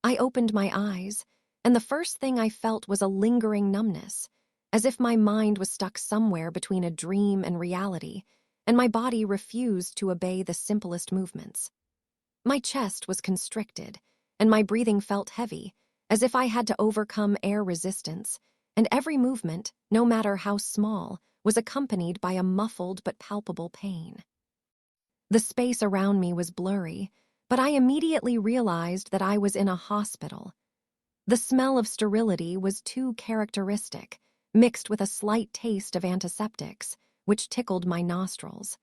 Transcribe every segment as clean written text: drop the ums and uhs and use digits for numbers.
I opened my eyes, and the first thing I felt was a lingering numbness, as if my mind was stuck somewhere between a dream and reality, and my body refused to obey the simplest movements. My chest was constricted, and my breathing felt heavy, as if I had to overcome air resistance, and every movement, no matter how small, was accompanied by a muffled but palpable pain. The space around me was blurry, but I immediately realized that I was in a hospital. The smell of sterility was too characteristic, mixed with a slight taste of antiseptics, which tickled my nostrils.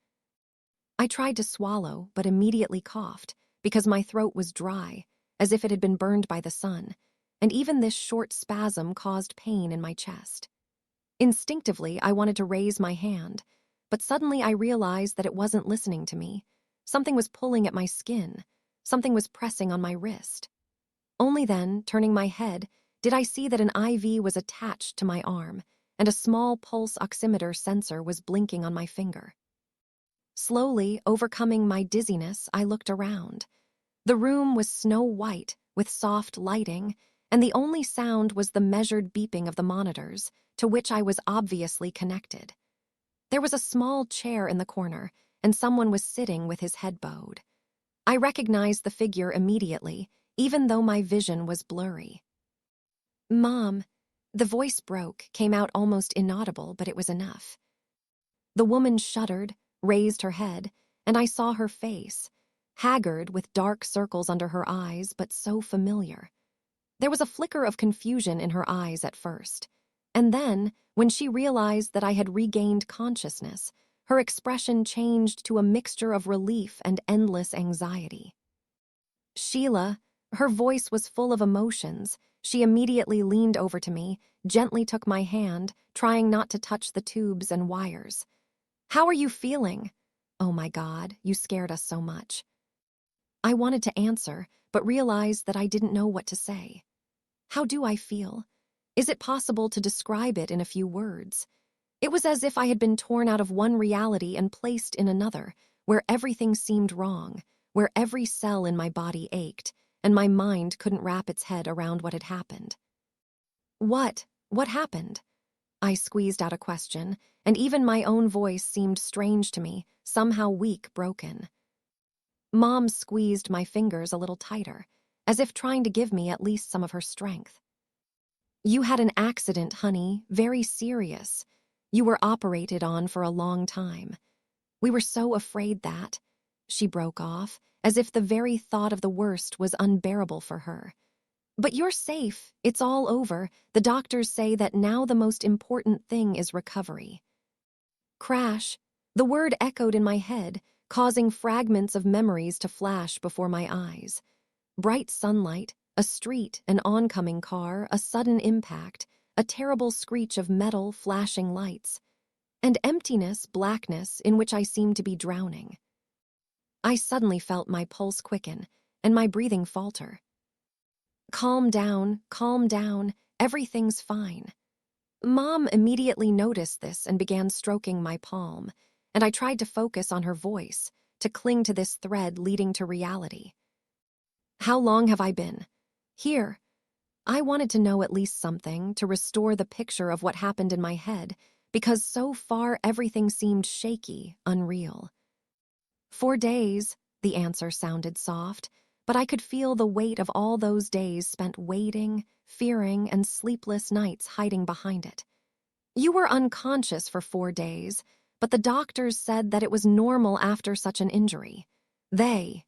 I tried to swallow, but immediately coughed, because my throat was dry, as if it had been burned by the sun, and even this short spasm caused pain in my chest. Instinctively, I wanted to raise my hand, but suddenly I realized that it wasn't listening to me. Something was pulling at my skin. Something was pressing on my wrist. Only then, turning my head, did I see that an IV was attached to my arm, and a small pulse oximeter sensor was blinking on my finger. Slowly, overcoming my dizziness, I looked around. The room was snow white, with soft lighting, and the only sound was the measured beeping of the monitors, to which I was obviously connected. There was a small chair in the corner, and someone was sitting with his head bowed. I recognized the figure immediately, even though my vision was blurry. "Mom," the voice broke, came out almost inaudible, but it was enough. The woman shuddered, raised her head, and I saw her face, haggard with dark circles under her eyes, but so familiar. There was a flicker of confusion in her eyes at first, and then, when she realized that I had regained consciousness, her expression changed to a mixture of relief and endless anxiety. "Sheila," her voice was full of emotions. She immediately leaned over to me, gently took my hand, trying not to touch the tubes and wires. "How are you feeling?" "Oh my God, you scared us so much." I wanted to answer, but realized that I didn't know what to say. How do I feel? Is it possible to describe it in a few words? It was as if I had been torn out of one reality and placed in another, where everything seemed wrong, where every cell in my body ached, and my mind couldn't wrap its head around what had happened. What happened? I squeezed out a question, and even my own voice seemed strange to me, somehow weak, broken. Mom squeezed my fingers a little tighter, as if trying to give me at least some of her strength. "You had an accident, honey, very serious. You were operated on for a long time. We were so afraid that—" She broke off, as if the very thought of the worst was unbearable for her. "But you're safe. It's all over. The doctors say that now the most important thing is recovery." Crash. The word echoed in my head, causing fragments of memories to flash before my eyes. Bright sunlight, a street, an oncoming car, a sudden impact, a terrible screech of metal flashing lights, and emptiness, blackness, in which I seemed to be drowning. I suddenly felt my pulse quicken, and my breathing falter. Calm down, everything's fine." Mom immediately noticed this and began stroking my palm, and I tried to focus on her voice, to cling to this thread leading to reality. "How long have I been here?" I wanted to know at least something to restore the picture of what happened in my head, because so far everything seemed shaky, unreal. "4 days, the answer sounded soft, but I could feel the weight of all those days spent waiting, fearing, and sleepless nights hiding behind it. "You were unconscious for 4 days, but the doctors said that it was normal after such an injury. They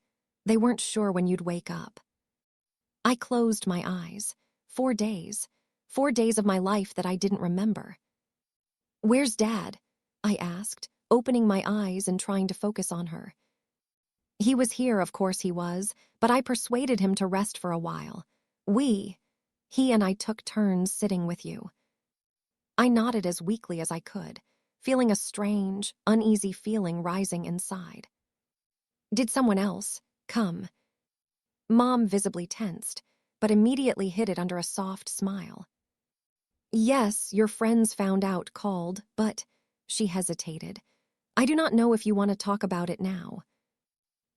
weren't sure when you'd wake up." I closed my eyes. 4 days. 4 days of my life that I didn't remember. "Where's Dad?" I asked, opening my eyes and trying to focus on her. "He was here, of course he was, but I persuaded him to rest for a while. He and I took turns sitting with you." I nodded as weakly as I could, feeling a strange, uneasy feeling rising inside. "Did someone else come?" Mom visibly tensed, but immediately hid it under a soft smile. "Yes, your friends found out, called, but—" She hesitated. "I do not know if you want to talk about it now."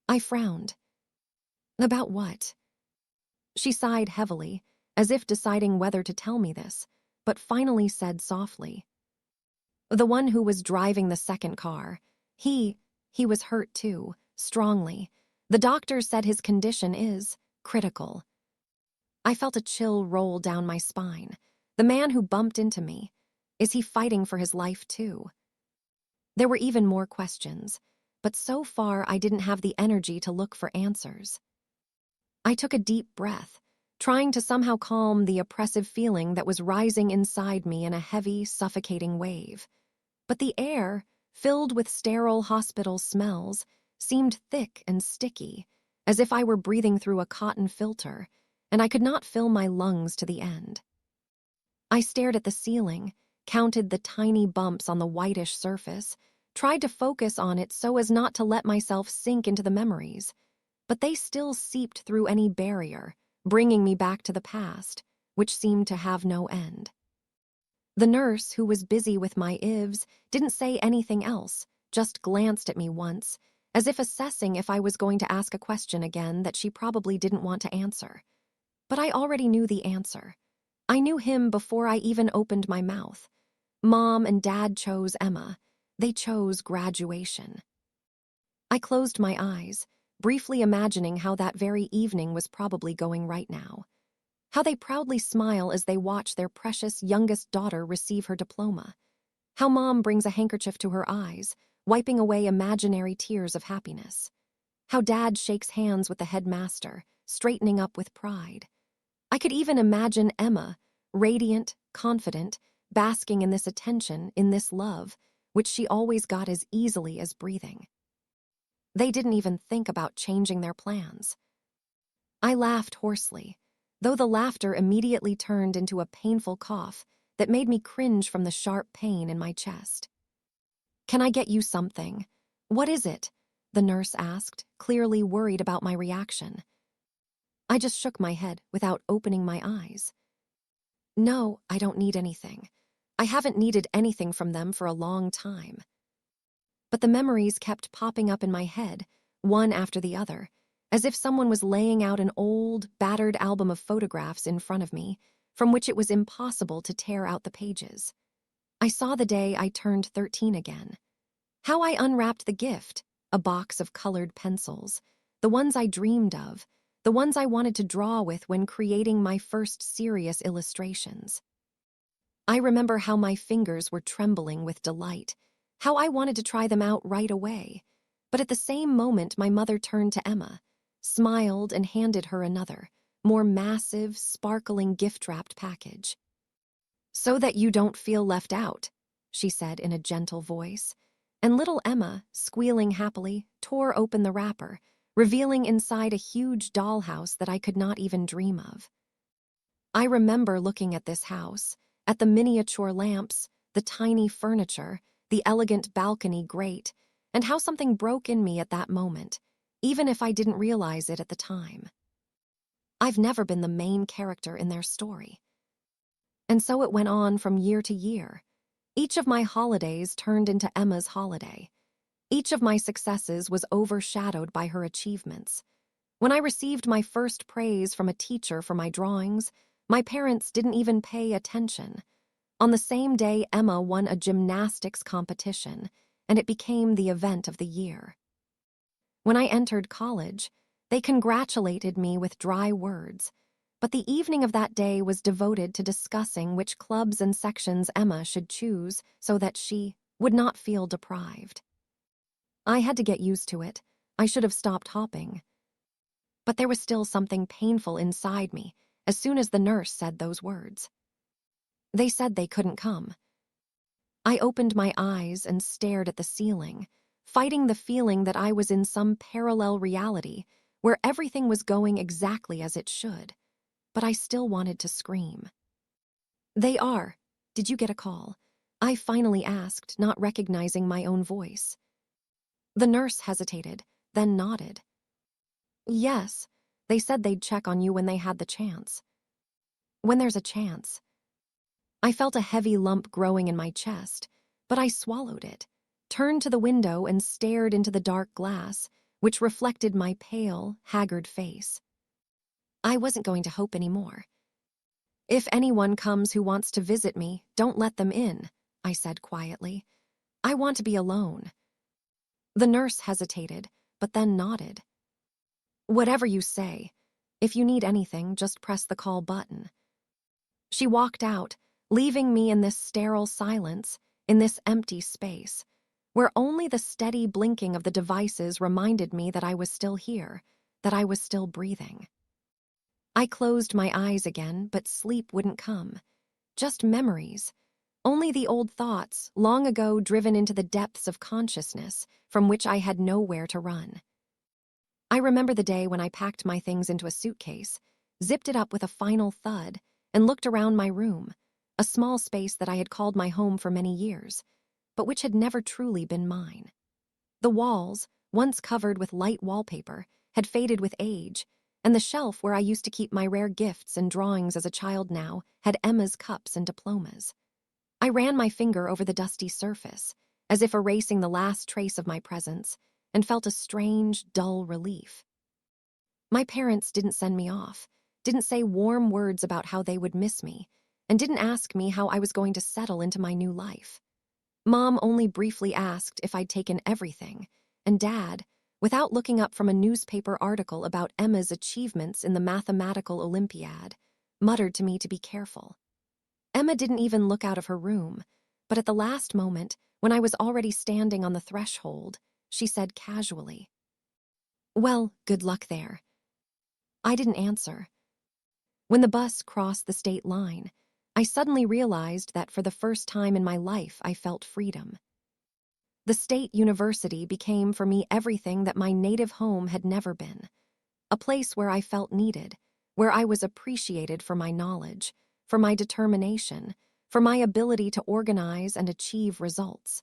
I frowned. "About what?" She sighed heavily, as if deciding whether to tell me this, but finally said softly, "The one who was driving the second car. He was hurt too, strongly. The doctor said his condition is critical." I felt a chill roll down my spine. The man who bumped into me, is he fighting for his life too? There were even more questions, but so far I didn't have the energy to look for answers. I took a deep breath, trying to somehow calm the oppressive feeling that was rising inside me in a heavy, suffocating wave. But the air, filled with sterile hospital smells, seemed thick and sticky, as if I were breathing through a cotton filter, and I could not fill my lungs to the end. I stared at the ceiling, counted the tiny bumps on the whitish surface, tried to focus on it so as not to let myself sink into the memories, but they still seeped through any barrier, bringing me back to the past, which seemed to have no end. The nurse, who was busy with my IVs, didn't say anything else, just glanced at me once, as if assessing if I was going to ask a question again that she probably didn't want to answer. But I already knew the answer. I knew him before I even opened my mouth. Mom and Dad chose Emma. They chose graduation. I closed my eyes, briefly imagining how that very evening was probably going right now. How they proudly smile as they watch their precious youngest daughter receive her diploma. How Mom brings a handkerchief to her eyes, wiping away imaginary tears of happiness. How Dad shakes hands with the headmaster, straightening up with pride. I could even imagine Emma, radiant, confident, basking in this attention, in this love, which she always got as easily as breathing. They didn't even think about changing their plans. I laughed hoarsely, though the laughter immediately turned into a painful cough that made me cringe from the sharp pain in my chest. "Can I get you something? What is it?" the nurse asked, clearly worried about my reaction. I just shook my head without opening my eyes. "No, I don't need anything. I haven't needed anything from them for a long time." But the memories kept popping up in my head, one after the other, as if someone was laying out an old, battered album of photographs in front of me, from which it was impossible to tear out the pages. I saw the day I turned 13 again. How I unwrapped the gift, a box of colored pencils, the ones I dreamed of, the ones I wanted to draw with when creating my first serious illustrations. I remember how my fingers were trembling with delight, how I wanted to try them out right away. But at the same moment, my mother turned to Emma, smiled, and handed her another, more massive, sparkling gift-wrapped package. "So that you don't feel left out," she said in a gentle voice, and little Emma, squealing happily, tore open the wrapper, revealing inside a huge dollhouse that I could not even dream of. I remember looking at this house, at the miniature lamps, the tiny furniture, the elegant balcony grate, and how something broke in me at that moment, even if I didn't realize it at the time. I've never been the main character in their story. And so it went on from year to year. Each of my holidays turned into Emma's holiday. Each of my successes was overshadowed by her achievements. When I received my first praise from a teacher for my drawings, my parents didn't even pay attention. On the same day, Emma won a gymnastics competition, and it became the event of the year. When I entered college, they congratulated me with dry words, but the evening of that day was devoted to discussing which clubs and sections Emma should choose so that she would not feel deprived. I had to get used to it. I should have stopped hopping. But there was still something painful inside me as soon as the nurse said those words. They said they couldn't come. I opened my eyes and stared at the ceiling, fighting the feeling that I was in some parallel reality where everything was going exactly as it should, but I still wanted to scream. "They are. Did you get a call?" I finally asked, not recognizing my own voice. The nurse hesitated, then nodded. "Yes, they said they'd check on you when they had the chance." When there's a chance. I felt a heavy lump growing in my chest, but I swallowed it, turned to the window and stared into the dark glass, which reflected my pale, haggard face. I wasn't going to hope anymore. "If anyone comes who wants to visit me, don't let them in," I said quietly. "I want to be alone." The nurse hesitated, but then nodded. "Whatever you say. If you need anything, just press the call button." She walked out, leaving me in this sterile silence, in this empty space, where only the steady blinking of the devices reminded me that I was still here, that I was still breathing. I closed my eyes again, but sleep wouldn't come. Just memories. Only the old thoughts, long ago driven into the depths of consciousness, from which I had nowhere to run. I remember the day when I packed my things into a suitcase, zipped it up with a final thud, and looked around my room, a small space that I had called my home for many years, but which had never truly been mine. The walls, once covered with light wallpaper, had faded with age, and the shelf where I used to keep my rare gifts and drawings as a child now had Emma's cups and diplomas. I ran my finger over the dusty surface, as if erasing the last trace of my presence, and felt a strange, dull relief. My parents didn't send me off, didn't say warm words about how they would miss me, and didn't ask me how I was going to settle into my new life. Mom only briefly asked if I'd taken everything, and Dad, without looking up from a newspaper article about Emma's achievements in the mathematical Olympiad, muttered to me to be careful. Emma didn't even look out of her room, but at the last moment, when I was already standing on the threshold, she said casually, "Well, good luck there." I didn't answer. When the bus crossed the state line, I suddenly realized that for the first time in my life I felt freedom. The state university became for me everything that my native home had never been. A place where I felt needed, where I was appreciated for my knowledge, for my determination, for my ability to organize and achieve results.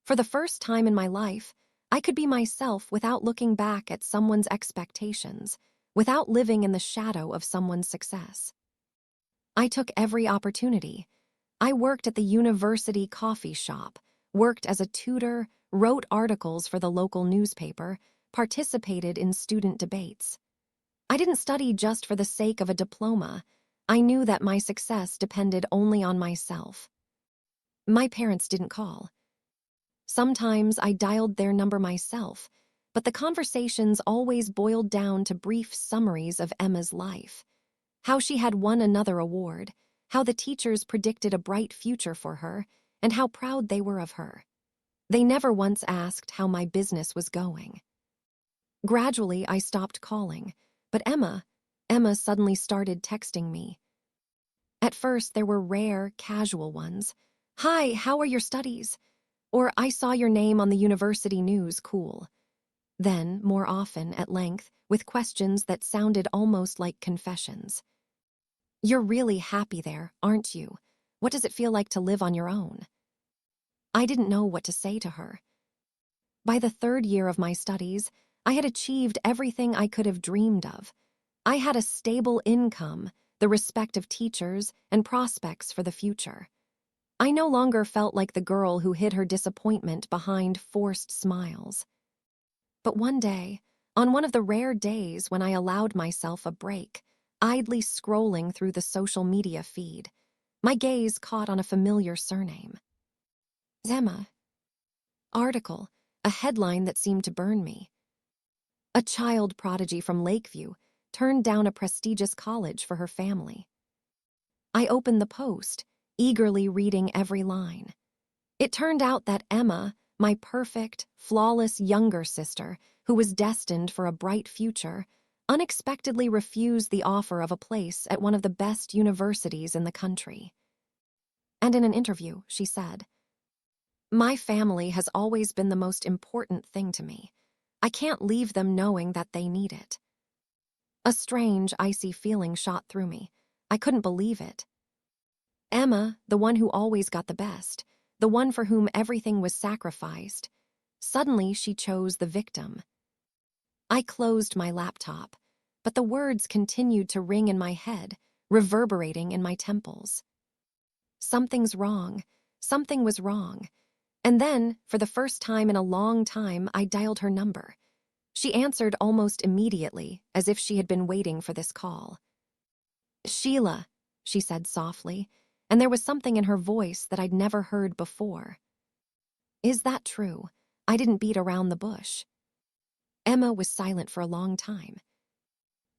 For the first time in my life, I could be myself without looking back at someone's expectations, without living in the shadow of someone's success. I took every opportunity. I worked at the university coffee shop, worked as a tutor, wrote articles for the local newspaper, participated in student debates. I didn't study just for the sake of a diploma. I knew that my success depended only on myself. My parents didn't call. Sometimes I dialed their number myself, but the conversations always boiled down to brief summaries of Emma's life. How she had won another award, how the teachers predicted a bright future for her, and how proud they were of her. They never once asked how my business was going. Gradually, I stopped calling, but Emma suddenly started texting me. At first, there were rare, casual ones. "Hi, how are your studies?" Or "I saw your name on the university news, cool." Then, more often, at length, with questions that sounded almost like confessions. "You're really happy there, aren't you? What does it feel like to live on your own?" I didn't know what to say to her. By the third year of my studies, I had achieved everything I could have dreamed of. I had a stable income, the respect of teachers, and prospects for the future. I no longer felt like the girl who hid her disappointment behind forced smiles. But one day, on one of the rare days when I allowed myself a break, idly scrolling through the social media feed, my gaze caught on a familiar surname. Emma. Article, a headline that seemed to burn me. A child prodigy from Lakeview turned down a prestigious college for her family. I opened the post, eagerly reading every line. It turned out that Emma, my perfect, flawless younger sister, who was destined for a bright future, unexpectedly refused the offer of a place at one of the best universities in the country. And in an interview, she said, "My family has always been the most important thing to me. I can't leave them knowing that they need it." A strange, icy feeling shot through me. I couldn't believe it. Emma, the one who always got the best, the one for whom everything was sacrificed, suddenly she chose the victim. I closed my laptop, but the words continued to ring in my head, reverberating in my temples. Something's wrong. Something was wrong. And then, for the first time in a long time, I dialed her number. She answered almost immediately, as if she had been waiting for this call. "Sheila," she said softly, and there was something in her voice that I'd never heard before. "Is that true? I didn't beat around the bush." Emma was silent for a long time.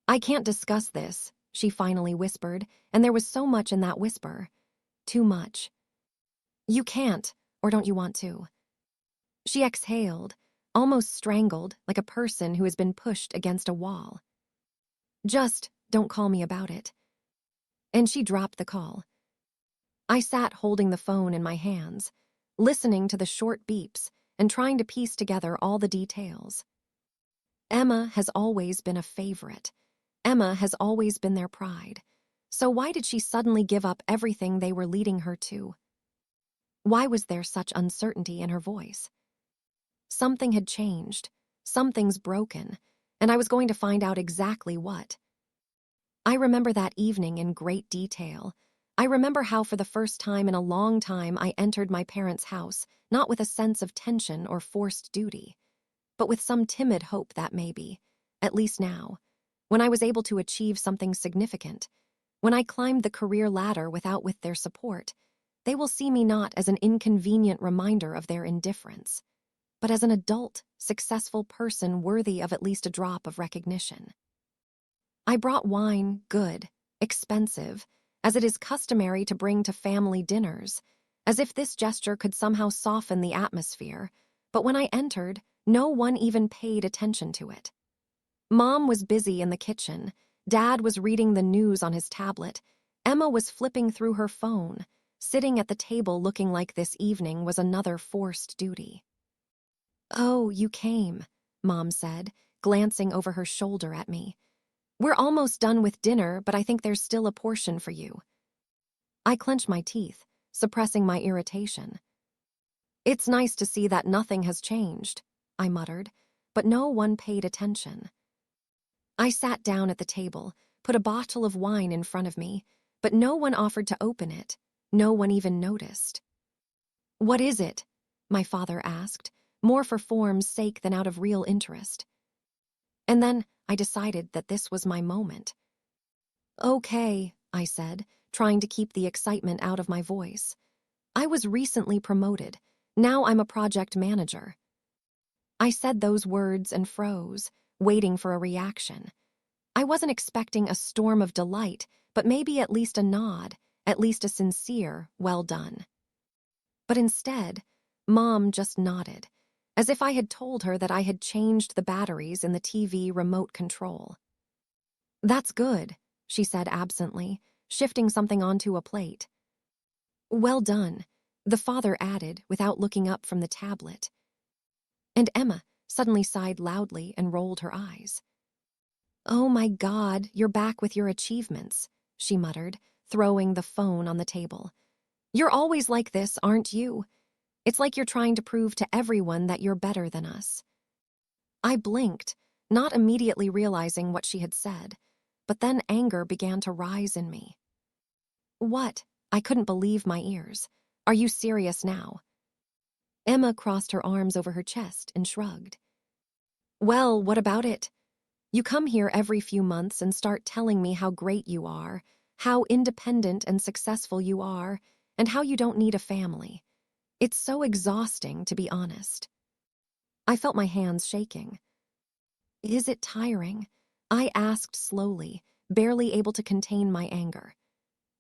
"I can't discuss this," she finally whispered, and there was so much in that whisper. Too much. "You can't, or don't you want to?" She exhaled, almost strangled, like a person who has been pushed against a wall. "Just don't call me about it." And she dropped the call. I sat holding the phone in my hands, listening to the short beeps and trying to piece together all the details. Emma has always been a favorite. Emma has always been their pride. So why did she suddenly give up everything they were leading her to? Why was there such uncertainty in her voice? Something had changed. Something's broken, and I was going to find out exactly what. I remember that evening in great detail. I remember how for the first time in a long time I entered my parents' house, not with a sense of tension or forced duty, but with some timid hope that maybe, at least now, when I was able to achieve something significant, when I climbed the career ladder with their support, they will see me not as an inconvenient reminder of their indifference, but as an adult, successful person worthy of at least a drop of recognition. I brought wine, good, expensive, as it is customary to bring to family dinners, as if this gesture could somehow soften the atmosphere, but when I entered, no one even paid attention to it. Mom was busy in the kitchen, Dad was reading the news on his tablet, Emma was flipping through her phone, sitting at the table looking like this evening was another forced duty. "Oh, you came," Mom said, glancing over her shoulder at me. "We're almost done with dinner, but I think there's still a portion for you." I clenched my teeth, suppressing my irritation. "It's nice to see that nothing has changed," I muttered, but no one paid attention. I sat down at the table, put a bottle of wine in front of me, but no one offered to open it. No one even noticed. "What is it?" my father asked, more for form's sake than out of real interest. And then I decided that this was my moment. "Okay," I said, trying to keep the excitement out of my voice. "I was recently promoted. Now I'm a project manager." I said those words and froze, waiting for a reaction. I wasn't expecting a storm of delight, but maybe at least a nod, at least a sincere, well done. But instead, Mom just nodded, as if I had told her that I had changed the batteries in the TV remote control. "That's good," she said absently, shifting something onto a plate. "Well done," the father added without looking up from the tablet. And Emma suddenly sighed loudly and rolled her eyes. "Oh my God, you're back with your achievements," she muttered, throwing the phone on the table. "You're always like this, aren't you? It's like you're trying to prove to everyone that you're better than us." I blinked, not immediately realizing what she had said, but then anger began to rise in me. "What?" I couldn't believe my ears. "Are you serious now?" Emma crossed her arms over her chest and shrugged. "Well, what about it? You come here every few months and start telling me how great you are, how independent and successful you are, and how you don't need a family. It's so exhausting, to be honest." I felt my hands shaking. "Is it tiring?" I asked slowly, barely able to contain my anger.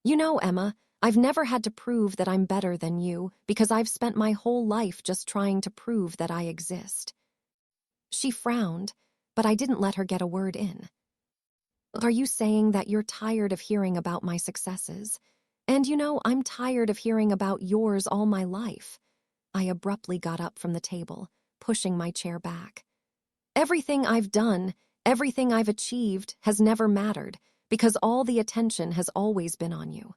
"You know, Emma, I've never had to prove that I'm better than you because I've spent my whole life just trying to prove that I exist." She frowned, but I didn't let her get a word in. "Are you saying that you're tired of hearing about my successes? And you know, I'm tired of hearing about yours all my life." I abruptly got up from the table, pushing my chair back. "Everything I've done, everything I've achieved has never mattered because all the attention has always been on you."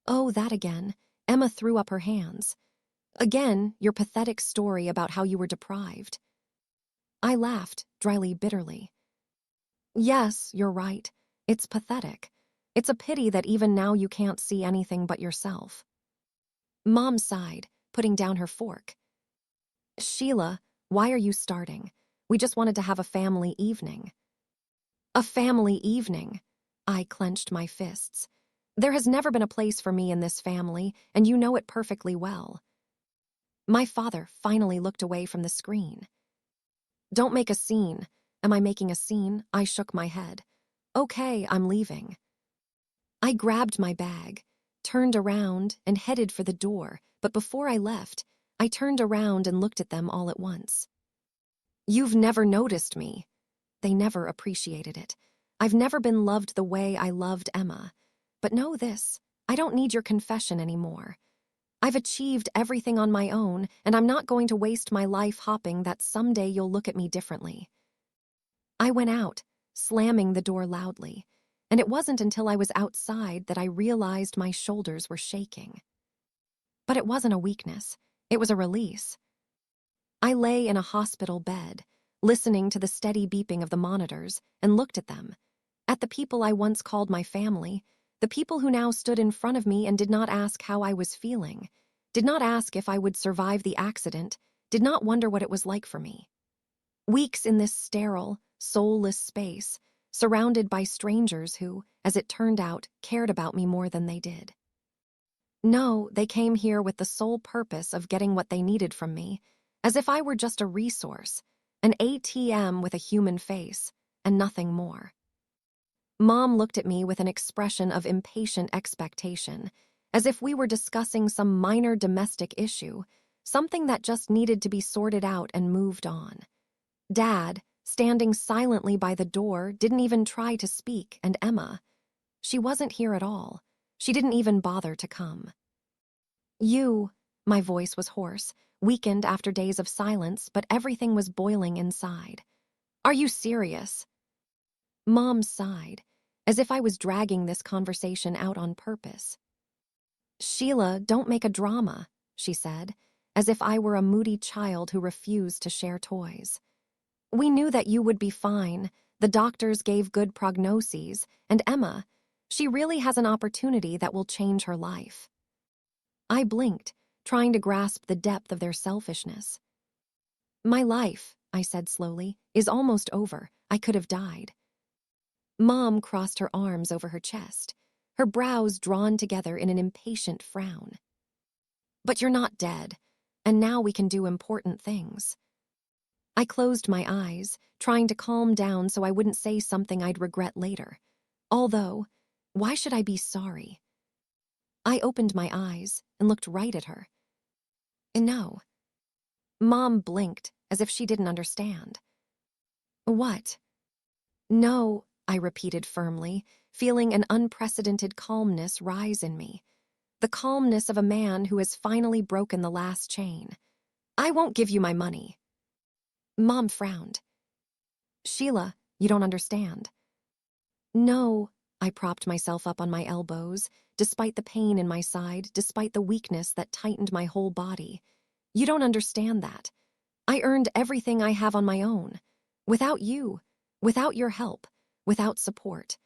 "Oh, that again." Emma threw up her hands. "Again, your pathetic story about how you were deprived." I laughed, dryly bitterly. "Yes, you're right. It's pathetic. It's a pity that even now you can't see anything but yourself." Mom sighed, putting down her fork. "Sheila, why are you starting? We just wanted to have a family evening. A family evening. I clenched my fists. There has never been a place for me in this family, and you know it perfectly well. My father finally looked away from the screen. Don't make a scene. Am I making a scene? I shook my head. Okay, I'm leaving. I grabbed my bag, turned around, and headed for the door, but before I left, I turned around and looked at them all at once. You've never noticed me. They never appreciated it. I've never been loved the way I loved Emma. But know this, I don't need your confession anymore. I've achieved everything on my own, and I'm not going to waste my life hoping that someday you'll look at me differently. I went out, slamming the door loudly, and it wasn't until I was outside that I realized my shoulders were shaking. But it wasn't a weakness, it was a release. I lay in a hospital bed, listening to the steady beeping of the monitors, and looked at them. At the people I once called my family, the people who now stood in front of me and did not ask how I was feeling, did not ask if I would survive the accident, did not wonder what it was like for me. Weeks in this sterile, soulless space, surrounded by strangers who, as it turned out, cared about me more than they did. No, they came here with the sole purpose of getting what they needed from me, as if I were just a resource, an ATM with a human face, and nothing more. Mom looked at me with an expression of impatient expectation, as if we were discussing some minor domestic issue, something that just needed to be sorted out and moved on. Dad, standing silently by the door, didn't even try to speak, and Emma, she wasn't here at all. She didn't even bother to come. My voice was hoarse, weakened after days of silence, but everything was boiling inside. Are you serious? Mom sighed, as if I was dragging this conversation out on purpose. Sheila, don't make a drama, she said, as if I were a moody child who refused to share toys. We knew that you would be fine. The doctors gave good prognoses, and Emma, she really has an opportunity that will change her life. I blinked, trying to grasp the depth of their selfishness. My life, I said slowly, is almost over. I could have died. Mom crossed her arms over her chest, her brows drawn together in an impatient frown. But you're not dead, and now we can do important things. I closed my eyes, trying to calm down so I wouldn't say something I'd regret later. Although, why should I be sorry? I opened my eyes and looked right at her. And no. Mom blinked, as if she didn't understand. What? No, I repeated firmly, feeling an unprecedented calmness rise in me. The calmness of a man who has finally broken the last chain. I won't give you my money. Mom frowned. Sheila, you don't understand. No, I propped myself up on my elbows, despite the pain in my side, despite the weakness that tightened my whole body. You don't understand that. I earned everything I have on my own. Without you, without your help, without support.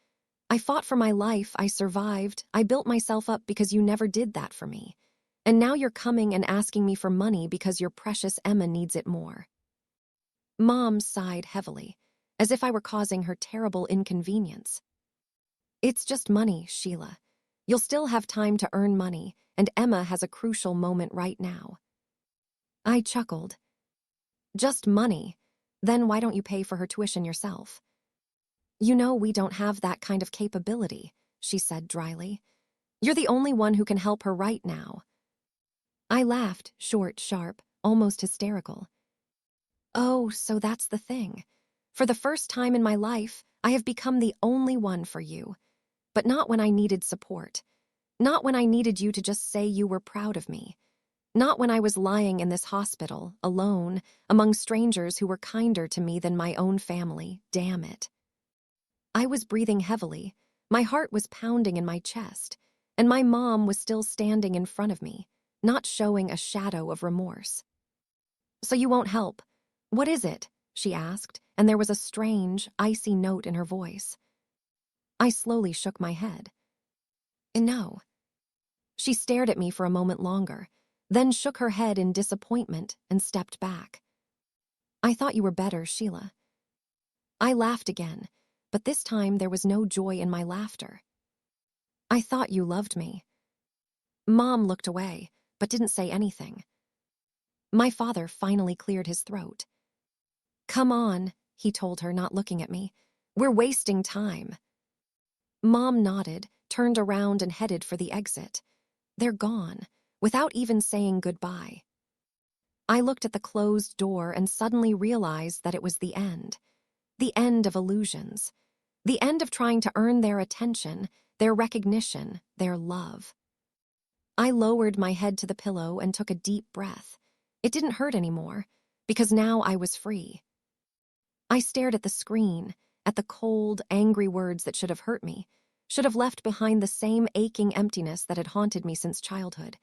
I fought for my life, I survived, I built myself up because you never did that for me. And now you're coming and asking me for money because your precious Emma needs it more. Mom sighed heavily, as if I were causing her terrible inconvenience. It's just money, Sheila. You'll still have time to earn money, and Emma has a crucial moment right now. I chuckled. Just money? Then why don't you pay for her tuition yourself? You know we don't have that kind of capability, she said dryly. You're the only one who can help her right now. I laughed, short, sharp, almost hysterical. Oh, so that's the thing. For the first time in my life, I have become the only one for you. But not when I needed support. Not when I needed you to just say you were proud of me. Not when I was lying in this hospital, alone, among strangers who were kinder to me than my own family, damn it. I was breathing heavily, my heart was pounding in my chest, and my mom was still standing in front of me, not showing a shadow of remorse. So you won't help? What is it? She asked, and there was a strange, icy note in her voice. I slowly shook my head. No. She stared at me for a moment longer, then shook her head in disappointment and stepped back. I thought you were better, Sheila. I laughed again, but this time there was no joy in my laughter. I thought you loved me. Mom looked away, but didn't say anything. My father finally cleared his throat. Come on, he told her, not looking at me. We're wasting time. Mom nodded, turned around and headed for the exit. They're gone, without even saying goodbye. I looked at the closed door and suddenly realized that it was the end. The end of illusions. The end of trying to earn their attention, their recognition, their love. I lowered my head to the pillow and took a deep breath. It didn't hurt anymore, because now I was free. I stared at the screen, at the cold, angry words that should have hurt me, should have left behind the same aching emptiness that had haunted me since childhood.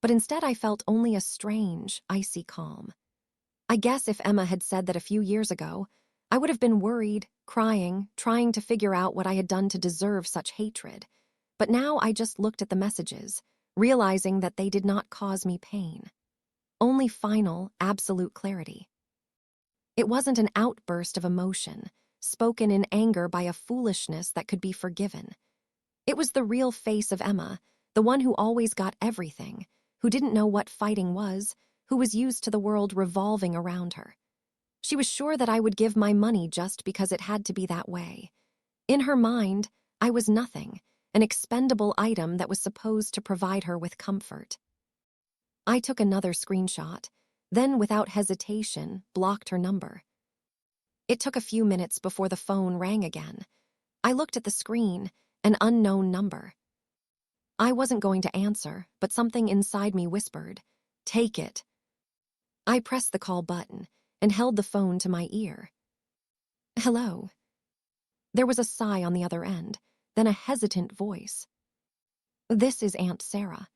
But instead I felt only a strange, icy calm. I guess if Emma had said that a few years ago, I would have been worried, crying, trying to figure out what I had done to deserve such hatred. But now I just looked at the messages, realizing that they did not cause me pain. Only final, absolute clarity. It wasn't an outburst of emotion, spoken in anger by a foolishness that could be forgiven. It was the real face of Emma, the one who always got everything, who didn't know what fighting was, who was used to the world revolving around her. She was sure that I would give my money just because it had to be that way. In her mind, I was nothing, an expendable item that was supposed to provide her with comfort. I took another screenshot, then without hesitation, blocked her number. It took a few minutes before the phone rang again. I looked at the screen, an unknown number. I wasn't going to answer, but something inside me whispered, "Take it." I pressed the call button and held the phone to my ear. Hello. There was a sigh on the other end, then a hesitant voice. This is Aunt Sarah.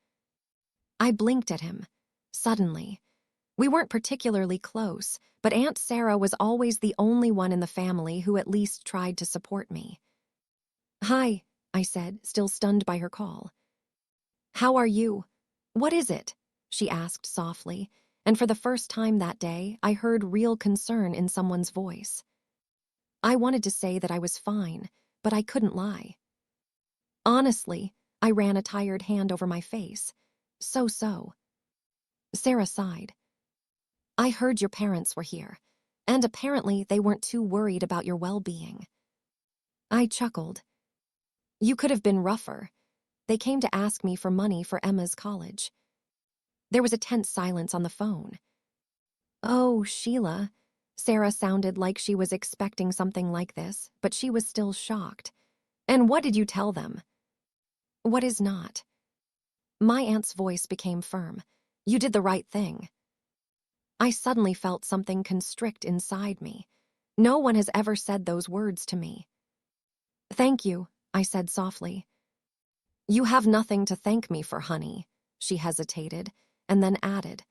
I blinked at him. Suddenly. We weren't particularly close, but Aunt Sarah was always the only one in the family who at least tried to support me. Hi, I said, still stunned by her call. How are you? What is it? She asked softly, and for the first time that day, I heard real concern in someone's voice. I wanted to say that I was fine, but I couldn't lie. Honestly, I ran a tired hand over my face. So. Sarah sighed. I heard your parents were here, and apparently they weren't too worried about your well-being. I chuckled. You could have been rougher. They came to ask me for money for Emma's college. There was a tense silence on the phone. Oh, Sheila. Sarah sounded like she was expecting something like this, but she was still shocked. And what did you tell them? What is not? My aunt's voice became firm. You did the right thing. I suddenly felt something constrict inside me. No one has ever said those words to me. Thank you, I said softly. You have nothing to thank me for, honey, she hesitated, and then added.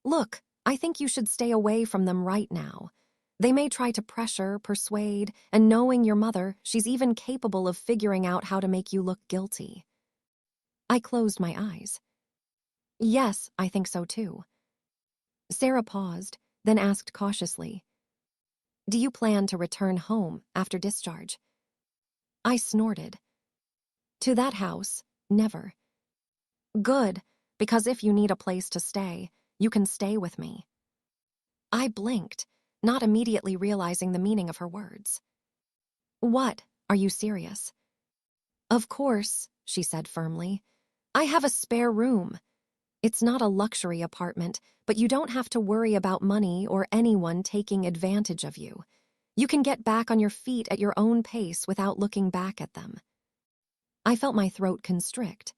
Look, I think you should stay away from them right now. They may try to pressure, persuade, and knowing your mother, she's even capable of figuring out how to make you look guilty. I closed my eyes. Yes, I think so too. Sarah paused, then asked cautiously, do you plan to return home after discharge? I snorted. To that house, never. Good, because if you need a place to stay, you can stay with me. I blinked, not immediately realizing the meaning of her words. What? Are you serious? Of course, she said firmly. I have a spare room. It's not a luxury apartment, but you don't have to worry about money or anyone taking advantage of you. You can get back on your feet at your own pace without looking back at them. I felt my throat constrict.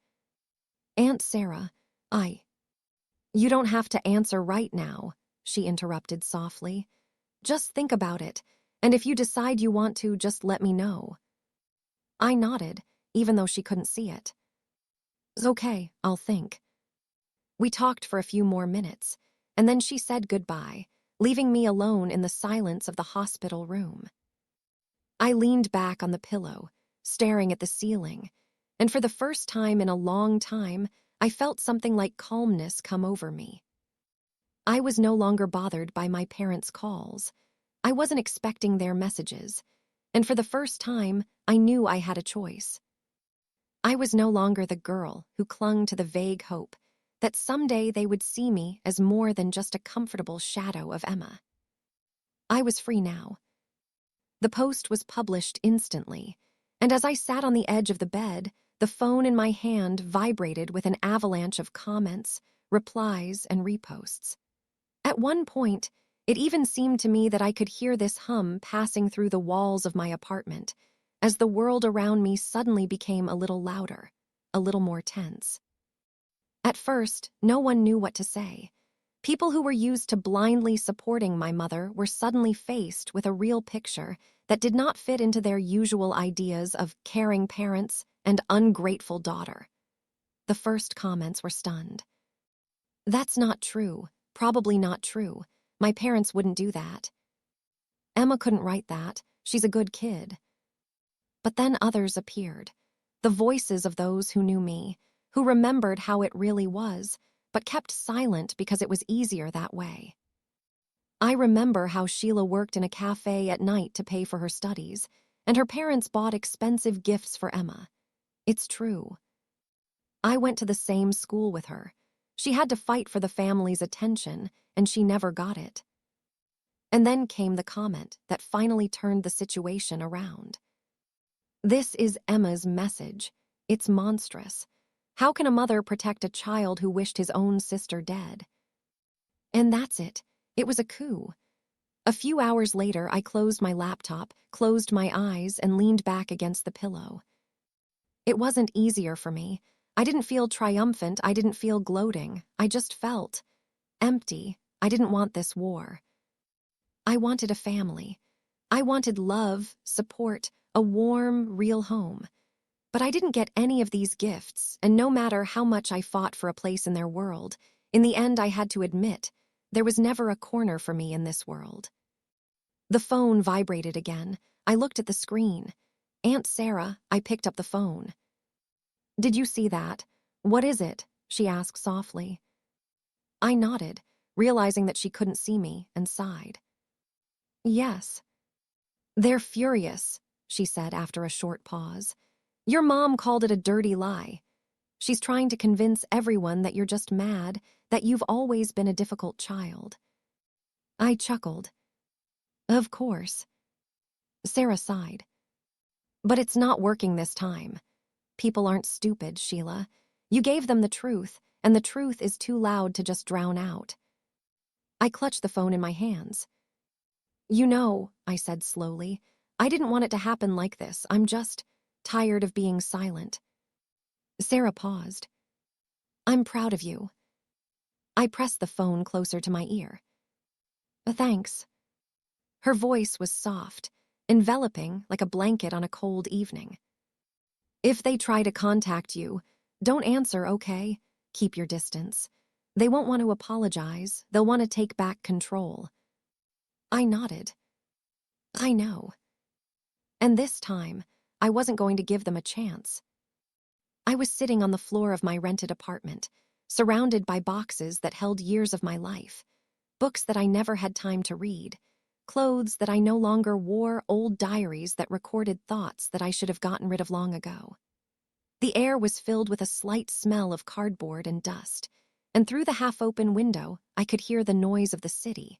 Aunt Sarah, You don't have to answer right now, she interrupted softly. Just think about it, and if you decide you want to, just let me know. I nodded, even though she couldn't see it. It's okay, I'll think. We talked for a few more minutes, and then she said goodbye, leaving me alone in the silence of the hospital room. I leaned back on the pillow, staring at the ceiling, and for the first time in a long time, I felt something like calmness come over me. I was no longer bothered by my parents' calls. I wasn't expecting their messages. And for the first time, I knew I had a choice. I was no longer the girl who clung to the vague hope that someday they would see me as more than just a comfortable shadow of Emma. I was free now. The post was published instantly, and as I sat on the edge of the bed, the phone in my hand vibrated with an avalanche of comments, replies, and reposts. At one point, it even seemed to me that I could hear this hum passing through the walls of my apartment, as the world around me suddenly became a little louder, a little more tense. At first, no one knew what to say. People who were used to blindly supporting my mother were suddenly faced with a real picture that did not fit into their usual ideas of caring parents and ungrateful daughter. The first comments were stunned. "That's not true. Probably not true. My parents wouldn't do that. Emma couldn't write that. She's a good kid." But then others appeared. The voices of those who knew me, who remembered how it really was, but kept silent because it was easier that way. I remember how Sheila worked in a cafe at night to pay for her studies, and her parents bought expensive gifts for Emma. It's true. I went to the same school with her. She had to fight for the family's attention, and she never got it. And then came the comment that finally turned the situation around. "This is Emma's message. It's monstrous. How can a mother protect a child who wished his own sister dead?" And that's it. It was a coup. A few hours later, I closed my laptop, closed my eyes, and leaned back against the pillow. It wasn't easier for me. I didn't feel triumphant. I didn't feel gloating. I just felt empty. I didn't want this war. I wanted a family. I wanted love, support, a warm, real home. But I didn't get any of these gifts, and no matter how much I fought for a place in their world, in the end I had to admit, there was never a corner for me in this world. The phone vibrated again. I looked at the screen. "Aunt Sarah," I picked up the phone. "Did you see that? What is it?" she asked softly. I nodded, realizing that she couldn't see me, and sighed. "Yes." "They're furious," she said after a short pause. "Your mom called it a dirty lie. She's trying to convince everyone that you're just mad, that you've always been a difficult child." I chuckled. "Of course." Sarah sighed. "But it's not working this time. People aren't stupid, Sheila. You gave them the truth, and the truth is too loud to just drown out." I clutched the phone in my hands. "You know," I said slowly, "I didn't want it to happen like this. I'm just tired of being silent." Sarah paused. "I'm proud of you." I pressed the phone closer to my ear. "Thanks." Her voice was soft, enveloping like a blanket on a cold evening. "If they try to contact you, don't answer, okay? Keep your distance. They won't want to apologize. They'll want to take back control." I nodded. "I know." And this time, I wasn't going to give them a chance. I was sitting on the floor of my rented apartment, surrounded by boxes that held years of my life, books that I never had time to read, clothes that I no longer wore, old diaries that recorded thoughts that I should have gotten rid of long ago. The air was filled with a slight smell of cardboard and dust, and through the half-open window, I could hear the noise of the city.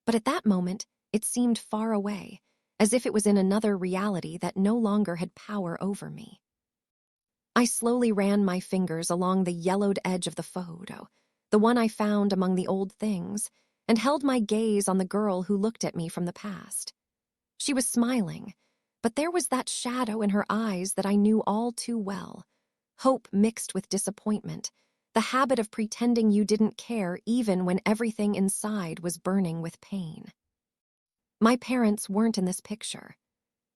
But at that moment, it seemed far away, as if it was in another reality that no longer had power over me. I slowly ran my fingers along the yellowed edge of the photo, the one I found among the old things, and held my gaze on the girl who looked at me from the past. She was smiling, but there was that shadow in her eyes that I knew all too well. Hope mixed with disappointment, the habit of pretending you didn't care even when everything inside was burning with pain. My parents weren't in this picture.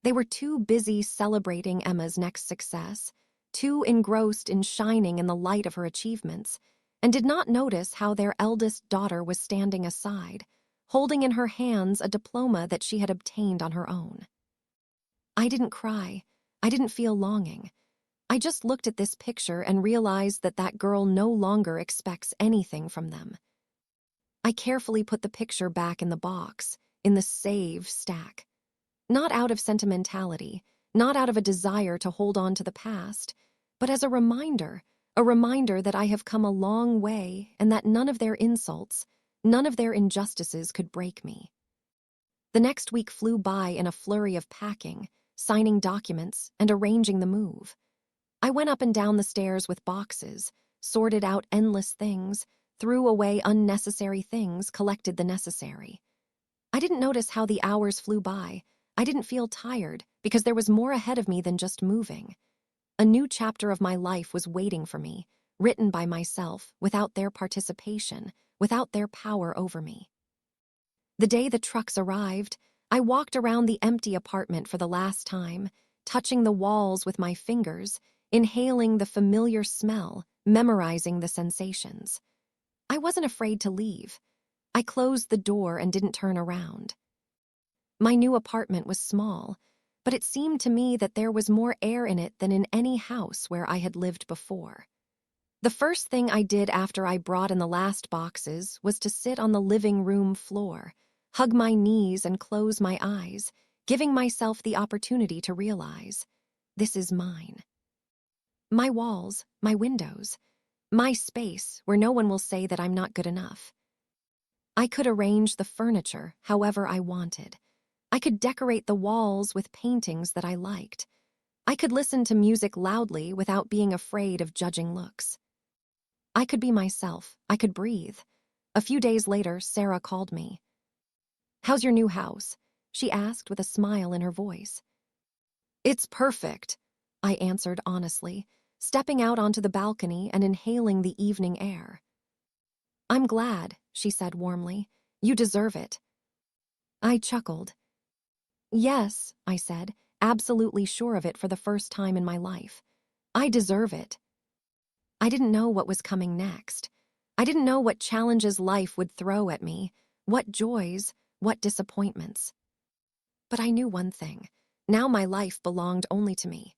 They were too busy celebrating Emma's next success, too engrossed in shining in the light of her achievements, and did not notice how their eldest daughter was standing aside, holding in her hands a diploma that she had obtained on her own. I didn't cry. I didn't feel longing. I just looked at this picture and realized that that girl no longer expects anything from them. I carefully put the picture back in the box, in the save stack. Not out of sentimentality, not out of a desire to hold on to the past, but as a reminder that I have come a long way and that none of their insults, none of their injustices could break me. The next week flew by in a flurry of packing, signing documents, and arranging the move. I went up and down the stairs with boxes, sorted out endless things, threw away unnecessary things, collected the necessary. I didn't notice how the hours flew by. I didn't feel tired because there was more ahead of me than just moving. A new chapter of my life was waiting for me, written by myself, without their participation, without their power over me. The day the trucks arrived, I walked around the empty apartment for the last time, touching the walls with my fingers, inhaling the familiar smell, memorizing the sensations. I wasn't afraid to leave. I closed the door and didn't turn around. My new apartment was small, but it seemed to me that there was more air in it than in any house where I had lived before. The first thing I did after I brought in the last boxes was to sit on the living room floor, hug my knees and close my eyes, giving myself the opportunity to realize, this is mine. My walls, my windows, my space where no one will say that I'm not good enough. I could arrange the furniture however I wanted. I could decorate the walls with paintings that I liked. I could listen to music loudly without being afraid of judging looks. I could be myself. I could breathe. A few days later, Sarah called me. "How's your new house?" she asked with a smile in her voice. "It's perfect," I answered honestly, stepping out onto the balcony and inhaling the evening air. "I'm glad," she said warmly. "You deserve it." I chuckled. "Yes," I said, absolutely sure of it for the first time in my life. "I deserve it." I didn't know what was coming next. I didn't know what challenges life would throw at me, what joys, what disappointments. But I knew one thing. Now my life belonged only to me.